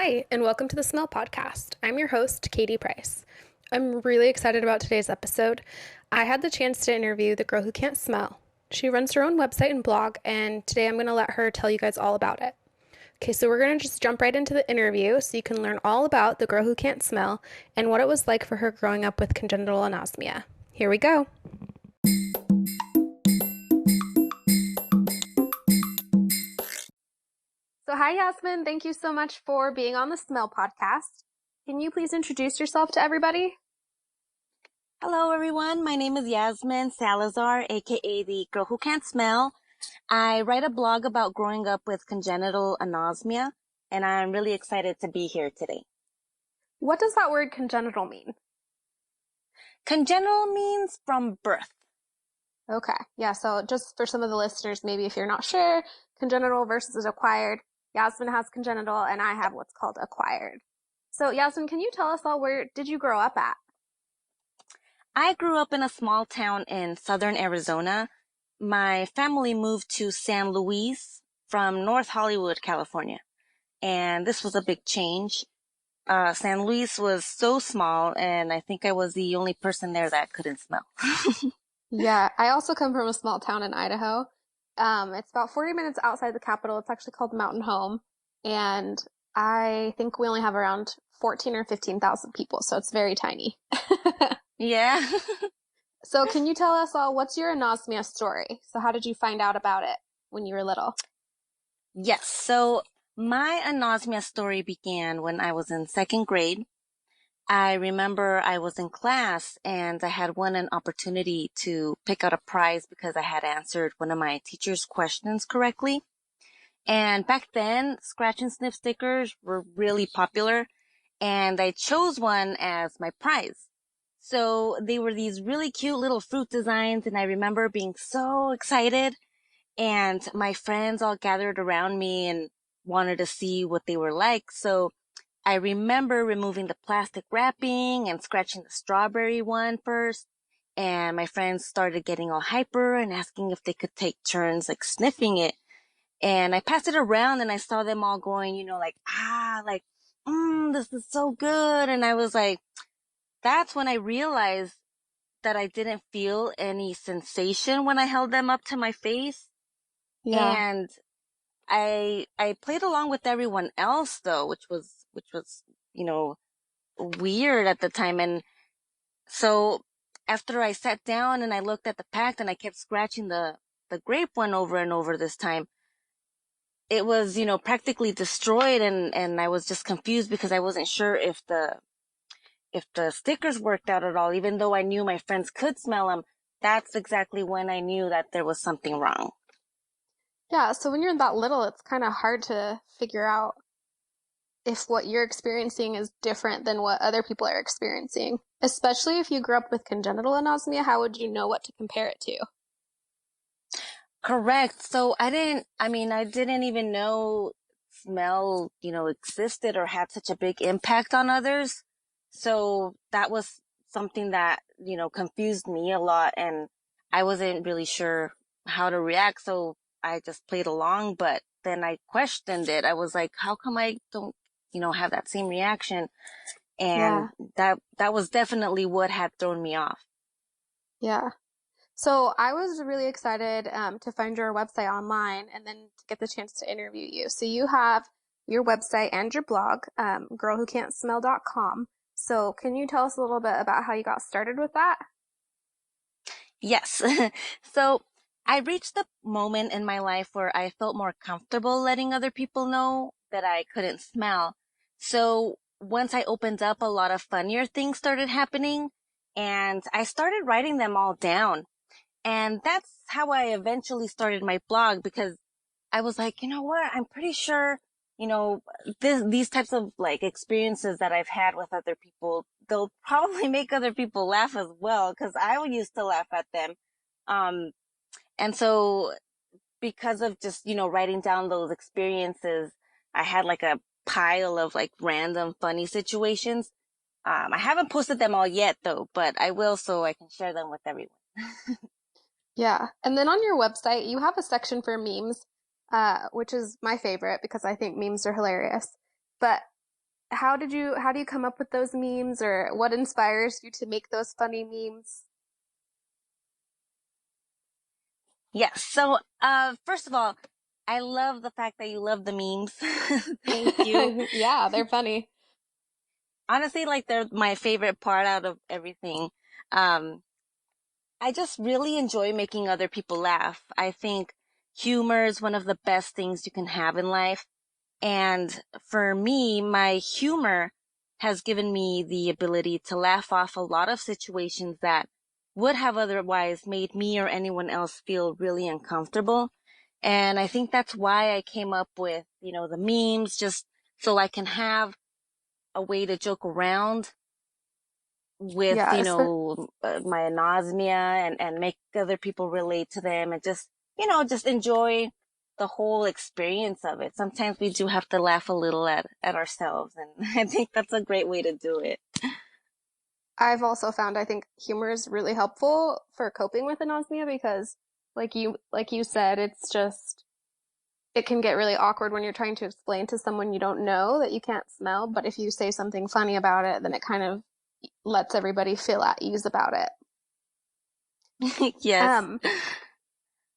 Hi, and welcome to the Smell Podcast. I'm your host, Katie Price. I'm really excited about today's episode. I had the chance to interview the girl who can't smell. She runs her own website and blog, and today I'm going to let her tell you guys all about it. Okay, so we're going to just jump right into the interview so you can learn all about the girl who can't smell and what it was like for her growing up with congenital anosmia. Here we go. So hi, Yasmin. Thank you so much for being on the Smell Podcast. Can you please introduce yourself to everybody? Hello, everyone. My name is Yasmin Salazar, aka the Girl Who Can't Smell. I write a blog about growing up with congenital anosmia, and I'm really excited to be here today. What does that word congenital mean? Congenital means from birth. Okay, yeah, so just for some of the listeners, maybe if you're not sure, congenital versus acquired. Yasmin has congenital, and I have what's called acquired. So, Yasmin, can you tell us all, where did you grow up at? I grew up in a small town in southern Arizona. My family moved to San Luis from North Hollywood, California, and this was a big change. San Luis was so small, and I think I was the only person there that couldn't smell. Yeah, I also come from a small town in Idaho. It's about 40 minutes outside the capital. It's actually called Mountain Home, and I think we only have around 14 or 15,000 people, so it's very tiny. Yeah. So can you tell us all, what's your anosmia story? So how did you find out about it when you were little? Yes. So my anosmia story began when I was in second grade. I remember I was in class and I had won an opportunity to pick out a prize because I had answered one of my teacher's questions correctly. And back then, scratch and sniff stickers were really popular, and I chose one as my prize. So they were these really cute little fruit designs, and I remember being so excited, and my friends all gathered around me and wanted to see what they were like. So I remember removing the plastic wrapping and scratching the strawberry one first. And my friends started getting all hyper and asking if they could take turns like sniffing it. And I passed it around and I saw them all going, this is so good. And I was like, that's when I realized that I didn't feel any sensation when I held them up to my face. Yeah. And I played along with everyone else though, which was, weird at the time. And so after I sat down and I looked at the pack and I kept scratching the grape one over and over this time, it was, practically destroyed, and I was just confused because I wasn't sure if the stickers worked out at all, even though I knew my friends could smell them. That's exactly when I knew that there was something wrong. Yeah, so when you're that little, it's kind of hard to figure out if what you're experiencing is different than what other people are experiencing. Especially if you grew up with congenital anosmia, how would you know what to compare it to? Correct. So I didn't even know smell, existed or had such a big impact on others. So that was something that, confused me a lot, and I wasn't really sure how to react. So I just played along, but then I questioned it. I was like, how come I don't, have that same reaction? And Yeah, that was definitely what had thrown me off. yeah. So I was really excited to find your website online and then to get the chance to interview you. So you have your website and your blog, girlwhocan'tsmell.com. So can you tell us a little bit about how you got started with that? Yes. So I reached the moment in my life where I felt more comfortable letting other people know that I couldn't smell. So once I opened up, a lot of funnier things started happening, and I started writing them all down. And that's how I eventually started my blog, because I was like, you know what? I'm pretty sure, you know, these types of like experiences that I've had with other people, they'll probably make other people laugh as well, because I used to laugh at them. Um, and so because of just, writing down those experiences, I had like a pile of like random funny situations. I haven't posted them all yet though, but I will, so I can share them with everyone. Yeah. And then on your website, you have a section for memes, which is my favorite because I think memes are hilarious. But how do you come up with those memes, or what inspires you to make those funny memes? Yes. So, first of all, I love the fact that you love the memes. Thank you. Yeah, they're funny. Honestly, like they're my favorite part out of everything. Um, I just really enjoy making other people laugh. I think humor is one of the best things you can have in life. And for me, my humor has given me the ability to laugh off a lot of situations that would have otherwise made me or anyone else feel really uncomfortable. And I think that's why I came up with, the memes, just so I can have a way to joke around with, Yeah, my anosmia and make other people relate to them and just enjoy the whole experience of it. Sometimes we do have to laugh a little at ourselves. And I think that's a great way to do it. I've also found I think humor is really helpful for coping with anosmia because like you said, it's just it can get really awkward when you're trying to explain to someone you don't know that you can't smell, but if you say something funny about it, then it kind of lets everybody feel at ease about it. Yes. Um,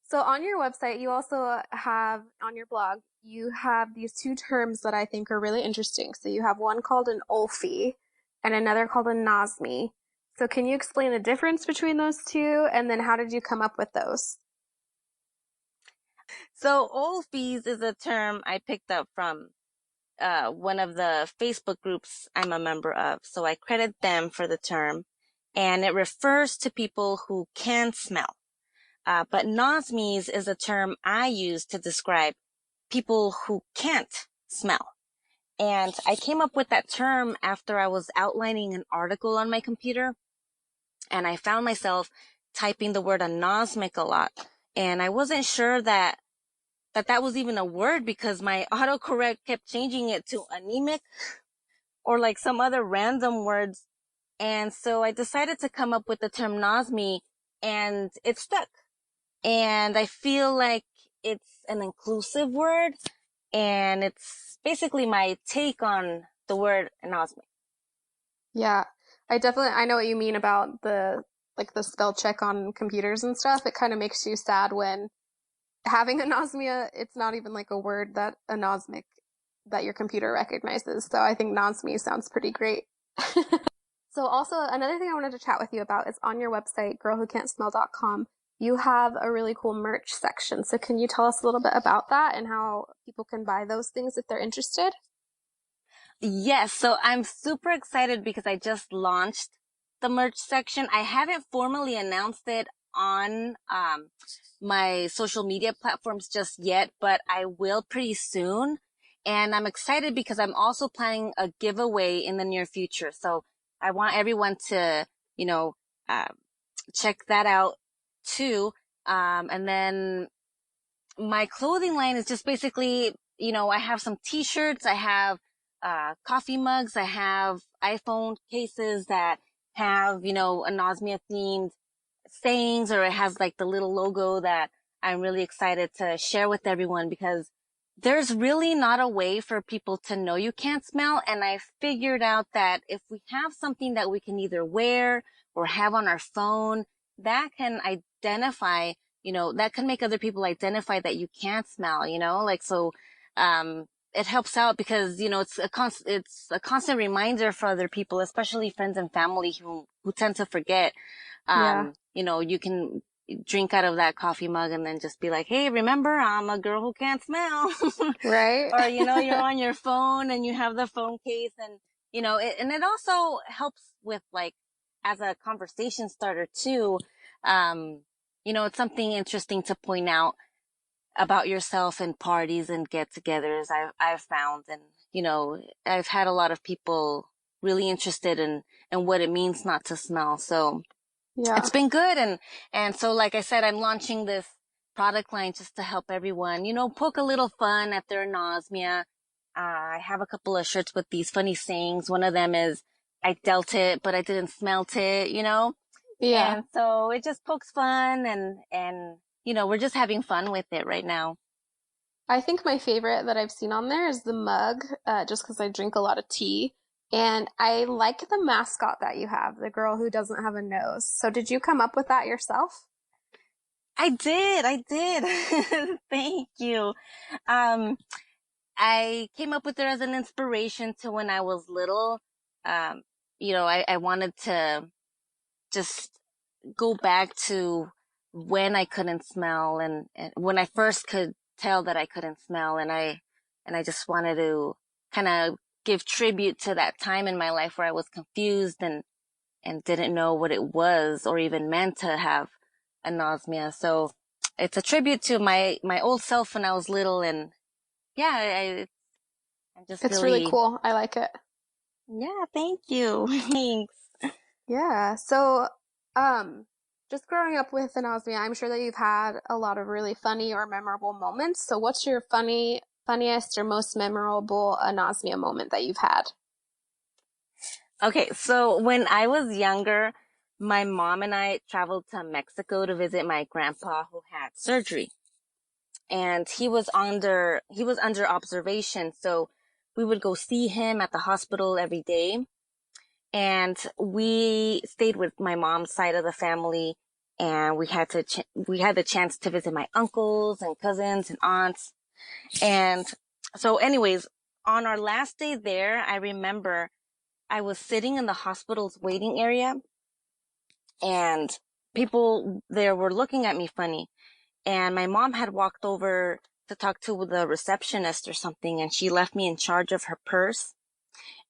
so on your website, you also have on your blog, you have these two terms that I think are really interesting. So you have one called an Olfie and another called a Nosme. So can you explain the difference between those two, and then how did you come up with those? So old fees is a term I picked up from one of the Facebook groups I'm a member of. So I credit them for the term, and it refers to people who can smell. But nosmes is a term I use to describe people who can't smell. And I came up with that term after I was outlining an article on my computer, and I found myself typing the word anosmic a lot. And I wasn't sure that was even a word because my autocorrect kept changing it to anemic or like some other random words. And so I decided to come up with the term nosme, and it stuck. And I feel like it's an inclusive word, and it's basically my take on the word anosmia. Yeah, I know what you mean about the spell check on computers and stuff. It kind of makes you sad when having anosmia, it's not even like a word that anosmic that your computer recognizes. So I think nosme sounds pretty great. So also another thing I wanted to chat with you about is on your website, girlwhocan'tsmell.com, you have a really cool merch section. So can you tell us a little bit about that and how people can buy those things if they're interested? Yes, so I'm super excited because I just launched the merch section. I haven't formally announced it on my social media platforms just yet, but I will pretty soon. And I'm excited because I'm also planning a giveaway in the near future. So I want everyone to, you know, uh, check that out too. And then my clothing line is just basically, I have some t-shirts, I have coffee mugs, I have iPhone cases that have, anosmia themed sayings, or it has like the little logo that I'm really excited to share with everyone because there's really not a way for people to know you can't smell. And I figured out that if we have something that we can either wear or have on our phone, that can identify, that can make other people identify that you can't smell, like, so, it helps out because, it's a constant reminder for other people, especially friends and family who tend to forget. Yeah, You can drink out of that coffee mug and then just be like, hey, remember, I'm a girl who can't smell. right? Or, you're on your phone and you have the phone case, and, and it also helps with like, as a conversation starter too. Um, it's something interesting to point out about yourself in parties and get-togethers. I've found, and I've had a lot of people really interested in what it means not to smell. So Yeah. it's been good, and so like I said, I'm launching this product line just to help everyone, poke a little fun at their anosmia. I have a couple of shirts with these funny sayings. One of them is, I dealt it, but I didn't smelt it. Yeah. And so it just pokes fun, and we're just having fun with it right now. I think my favorite that I've seen on there is the mug, just because I drink a lot of tea. And I like the mascot that you have, the girl who doesn't have a nose. So did you come up with that yourself? I did. Thank you. Um, I came up with it as an inspiration to when I was little. Um, I wanted to just go back to when I couldn't smell and when I first could tell that I couldn't smell and I just wanted to kind of give tribute to that time in my life where I was confused and didn't know what it was or even meant to have anosmia. So it's a tribute to my old self when I was little and yeah, I'm just It's really really, cool. I like it. yeah, thank you. Thanks. Yeah. So, um, just growing up with anosmia, I'm sure that you've had a lot of really funny or memorable moments. So, what's your funniest or most memorable anosmia moment that you've had? Okay, so when I was younger, my mom and I traveled to Mexico to visit my grandpa who had surgery. And he was under observation, so we would go see him at the hospital every day. And we stayed with my mom's side of the family and we had the chance to visit my uncles and cousins and aunts. And so anyways, on our last day there, I remember I was sitting in the hospital's waiting area and people there were looking at me funny. And my mom had walked over to talk to the receptionist or something and she left me in charge of her purse.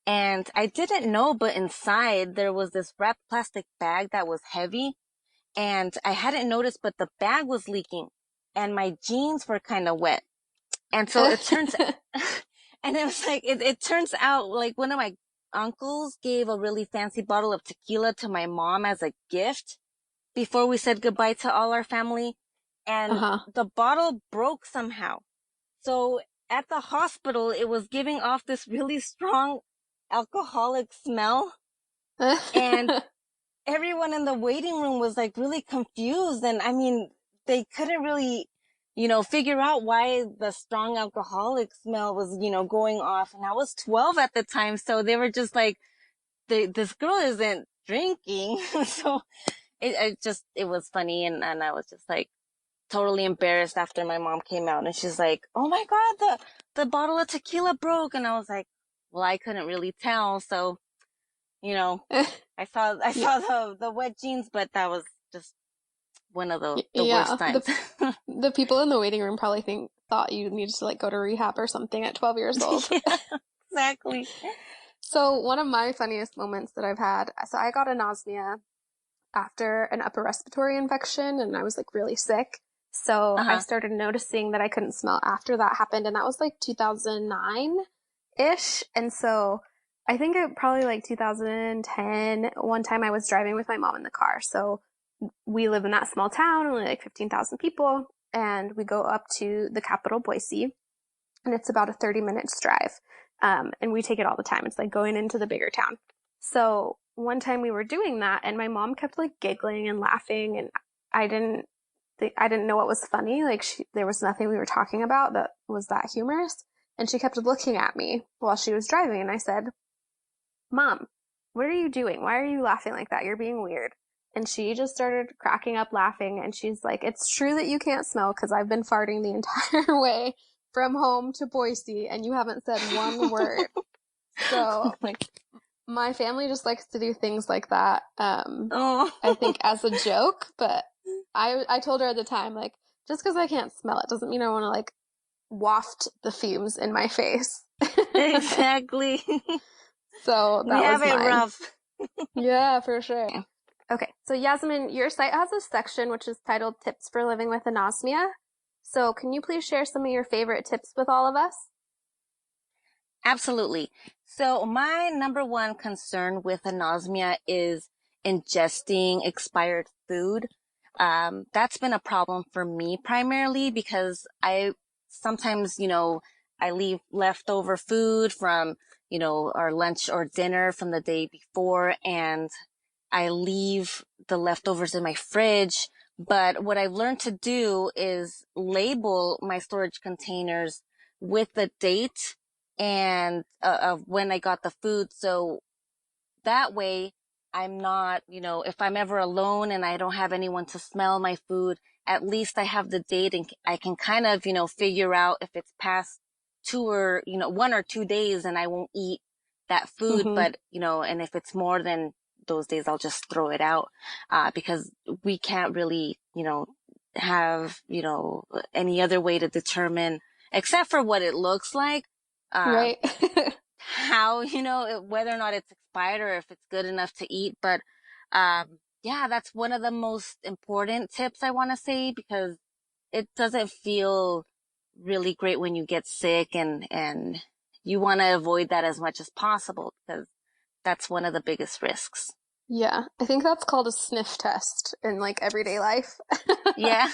And I didn't know, but inside there was this wrapped plastic bag that was heavy and I hadn't noticed, but the bag was leaking and my jeans were kind of wet. And so it turns and it was like, it turns out like one of my uncles gave a really fancy bottle of tequila to my mom as a gift before we said goodbye to all our family. And Uh-huh. the bottle broke somehow. So at the hospital, it was giving off this really strong alcoholic smell. And everyone in the waiting room was like really confused. And I mean, they couldn't really, figure out why the strong alcoholic smell was, going off. And I was 12 at the time. So they were just like, this girl isn't drinking. So it was funny. And I was just like totally embarrassed after my mom came out and she's like, oh my God, the bottle of tequila broke. And I was like, well, I couldn't really tell. So, you know, I Yeah, saw the wet jeans, but that was just one of the worst yeah. times. The people in the waiting room probably thought you needed to like go to rehab or something at 12 years old. Yeah, exactly. So one of my funniest moments that I've had, so I got anosmia after an upper respiratory infection and I was like really sick. So I Uh-huh. started noticing that I couldn't smell after that happened and that was like 2009-ish. And so I think it probably like 2010, one time I was driving with my mom in the car. So we live in that small town, only like 15,000 people, and we go up to the capital, Boise, and it's about a 30 minutes drive. And we take it all the time. It's like going into the bigger town. So one time we were doing that and my mom kept like giggling and laughing and I didn't I didn't know what was funny. Like there was nothing we were talking about that was that humorous. And she kept looking at me while she was driving and I said, Mom, what are you doing? Why are you laughing like that? You're being weird. And she just started cracking up laughing and she's like, it's true that you can't smell because I've been farting the entire way from home to Boise and you haven't said one word. So Like, my family just likes to do things like that. oh, I think as a joke, but I told her at the time, like, just because I can't smell it doesn't mean I want to like waft the fumes in my face. exactly. So We that have was it mine. rough. Yeah, for sure. Okay, so Yasmin, your site has a section which is titled Tips for Living with Anosmia. So can you please share some of your favorite tips with all of us? Absolutely. So my number one concern with anosmia is ingesting expired food. That's been a problem for me primarily because I sometimes, I leave leftover food from, our lunch or dinner from the day before and I leave the leftovers in my fridge But what I've learned to do is label my storage containers with the date and of when I got the food. So that way I'm not, if I'm ever alone and I don't have anyone to smell my food, at least I have the date and I can kind of, figure out if it's past 1 or 2 days and I won't eat that food. Mm-hmm. But, and if it's more than those days, I'll just throw it out, because we can't really, have, any other way to determine, except for what it looks like, uh, Right. how, whether or not it's expired or if it's good enough to eat. But, yeah, that's one of the most important tips I want to say, because it doesn't feel really great when you get sick, and you want to avoid that as much as possible, because that's one of the biggest risks. Yeah, I think that's called a sniff test in like everyday life. Yeah.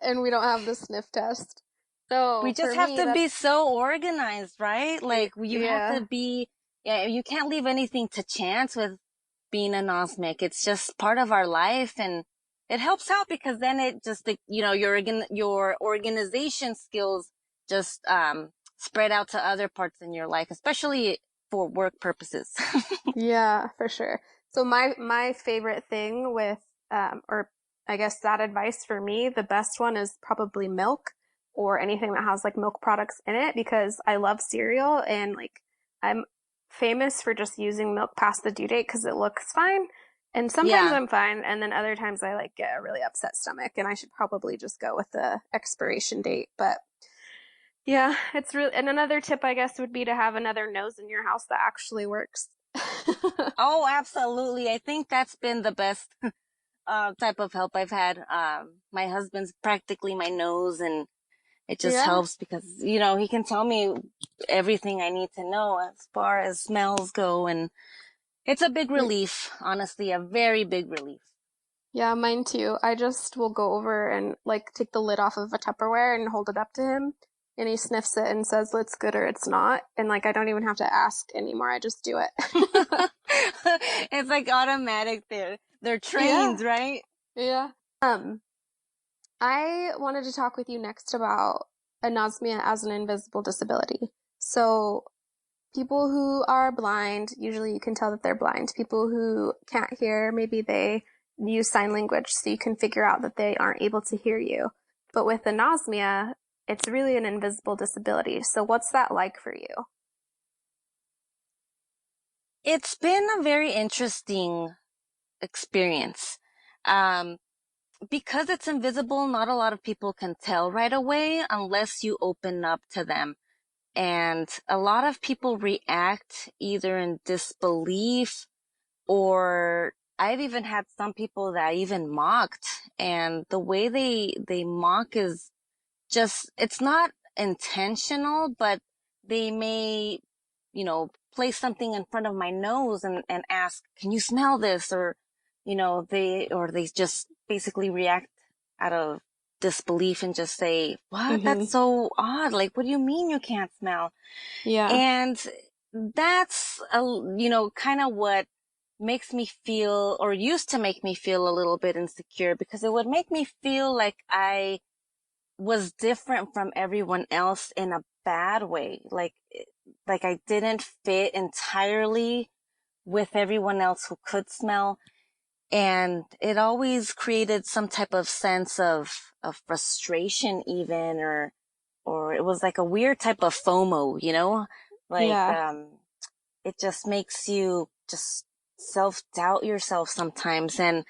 And we don't have the sniff test. We So just for have me, to be that's, so organized, right? Like you have to yeah, be, yeah, you can't leave anything to chance with being anosmic. It's just part of our life, and it helps out because then it just, your organization skills just, spread out to other parts in your life, especially for work purposes. yeah, for sure. So my favorite thing with or I guess that advice for me, the best one is probably milk or anything that has like milk products in it because I love cereal and like I'm famous for just using milk past the due date because it looks fine. And sometimes Yeah. I'm fine, and then other times I like get a really upset stomach, and I should probably just go with the expiration date. But yeah, it's really, and another tip I guess would be to have another nose in your house that actually works. Oh, absolutely. I think that's been the best type of help I've had. My husband's practically my nose, and it just Yeah. helps because, he can tell me everything I need to know as far as smells go. And it's a big relief, honestly, a very big relief. Yeah, mine too. I just will go over and like take the lid off of a Tupperware and hold it up to him, and he sniffs it and says it's good or it's not. And like I don't even have to ask anymore. I just do it. It's like automatic there. They're Yeah. trained, right? Yeah. Um, I wanted to talk with you next about anosmia as an invisible disability. So people who are blind, usually you can tell that they're blind. People who can't hear, maybe they use sign language so you can figure out that they aren't able to hear you. But with anosmia, it's really an invisible disability. So what's that like for you? It's been a very interesting experience. Um, because it's invisible, not a lot of people can tell right away unless you open up to them. And a lot of people react either in disbelief, or I've even had some people that even mocked. And the way they mock is just, it's not intentional, but they may, place something in front of my nose and ask, can you smell this? Or, they just basically react out of disbelief and just say, what? Mm-hmm. That's so odd. Like, what do you mean you can't smell? Yeah. And that's, kind of what makes me feel, or used to make me feel, a little bit insecure, because it would make me feel like I was different from everyone else in a bad way. Like I didn't fit entirely with everyone else who could smell. And it always created some type of sense of frustration even, or it was like a weird type of FOMO, like, Yeah. it just makes you just self-doubt yourself sometimes. And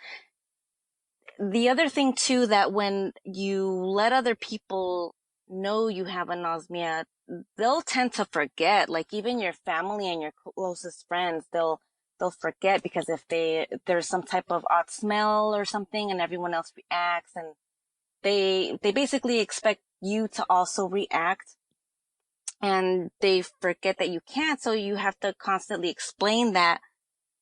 the other thing too, that when you let other people know you have anosmia, they'll tend to forget. Like even your family and your closest friends, they'll forget, because if there's some type of odd smell or something and everyone else reacts, and they basically expect you to also react, and they forget that you can't. So you have to constantly explain that.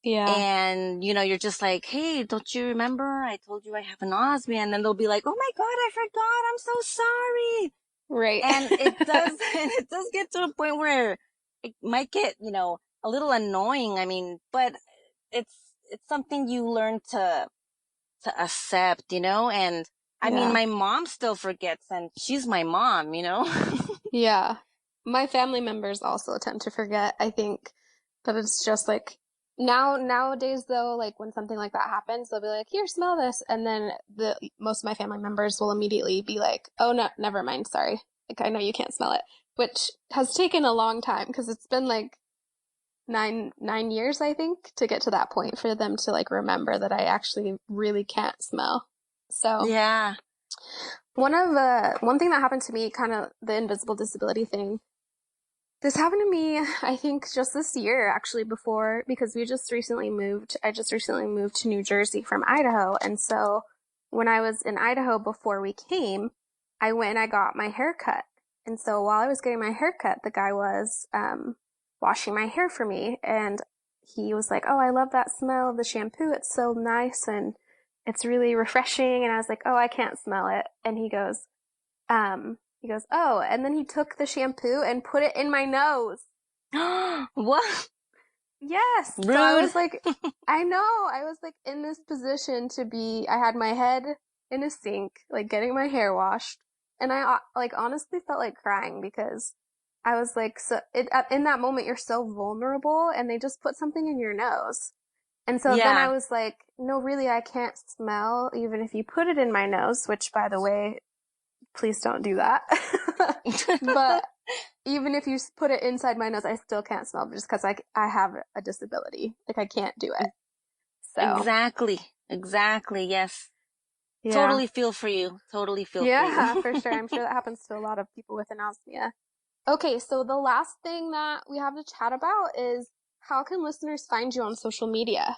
Yeah. And, you're just like, hey, don't you remember? I told you I have anosmia. And then they'll be like, oh my God, I forgot. I'm so sorry. Right. And it does, and it does get to a point where it might get, a little annoying. I mean, but it's something you learn to accept, and I mean, Yeah. my mom still forgets, and she's my mom. Yeah. My family members also tend to forget, I think, but it's just like nowadays though, like when something like that happens, they'll be like, "Here, smell this." And then the most of my family members will immediately be like, "Oh, no, never mind, sorry. Like I know you can't smell it." Which has taken a long time because it's been like nine years, I think, to get to that point for them to like remember that I actually really can't smell. So, Yeah. one thing that happened to me, kind of the invisible disability thing, this happened to me, I think, just this year, actually, before, because we just recently moved. I just recently moved to New Jersey from Idaho. And so when I was in Idaho before we came, I went and I got my hair cut. And so while I was getting my hair cut, the guy was washing my hair for me. And he was like, "Oh, I love that smell of the shampoo. It's so nice and it's really refreshing." And I was like, "Oh, I can't smell it." And he goes, "Oh," and then he took the shampoo and put it in my nose. What? Yes. So I Rude. was like, I know, I was like in this position to be, I had my head in a sink, like getting my hair washed. And I like honestly felt like crying because I was like, in that moment, you're so vulnerable and they just put something in your nose. And so then I Yeah. was like, no, really, I can't smell even if you put it in my nose, which by the way, please don't do that. But even if you put it inside my nose, I still can't smell just because I have a disability. Like I can't do it. So Exactly. Exactly. Yes. yeah, Totally feel for you. Totally feel for you. yeah, for sure. I'm sure that happens to a lot of people with anosmia. Okay, so the last thing that we have to chat about is how can listeners find you on social media?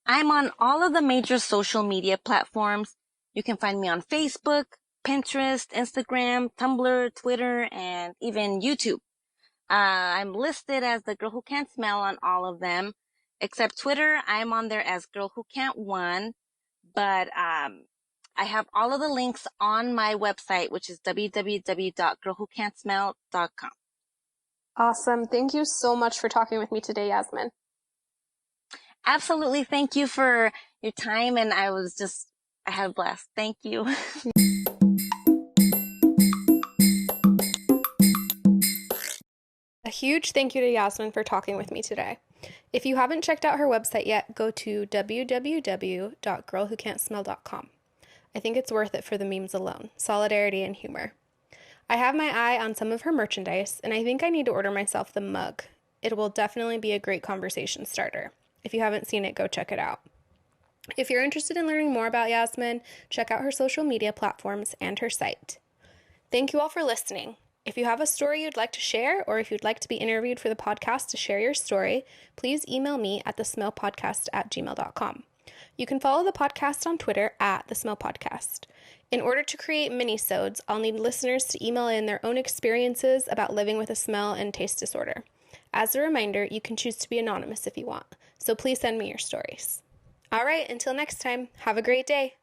I'm on all of the major social media platforms. You can find me on Facebook, Pinterest, Instagram, Tumblr, Twitter, and even YouTube. I'm listed as the girl who can't smell on all of them, except Twitter. I'm on there as girl who can't one, but I have all of the links on my website, which is www.girlwhocan'tsmell.com. Awesome. Thank you so much for talking with me today, Yasmin. Absolutely. Thank you for your time. And I had a blast. Thank you. A huge thank you to Yasmin for talking with me today. If you haven't checked out her website yet, go to www.girlwhocan'tsmell.com. I think it's worth it for the memes alone, solidarity and humor. I have my eye on some of her merchandise, and I think I need to order myself the mug. It will definitely be a great conversation starter. If you haven't seen it, go check it out. If you're interested in learning more about Yasmin, check out her social media platforms and her site. Thank you all for listening. If you have a story you'd like to share, or if you'd like to be interviewed for the podcast to share your story, please email me at thesmellpodcast@gmail.com. You can follow the podcast on Twitter at thesmellpodcast. In order to create mini-sodes, I'll need listeners to email in their own experiences about living with a smell and taste disorder. As a reminder, you can choose to be anonymous if you want, so please send me your stories. All right, until next time, have a great day.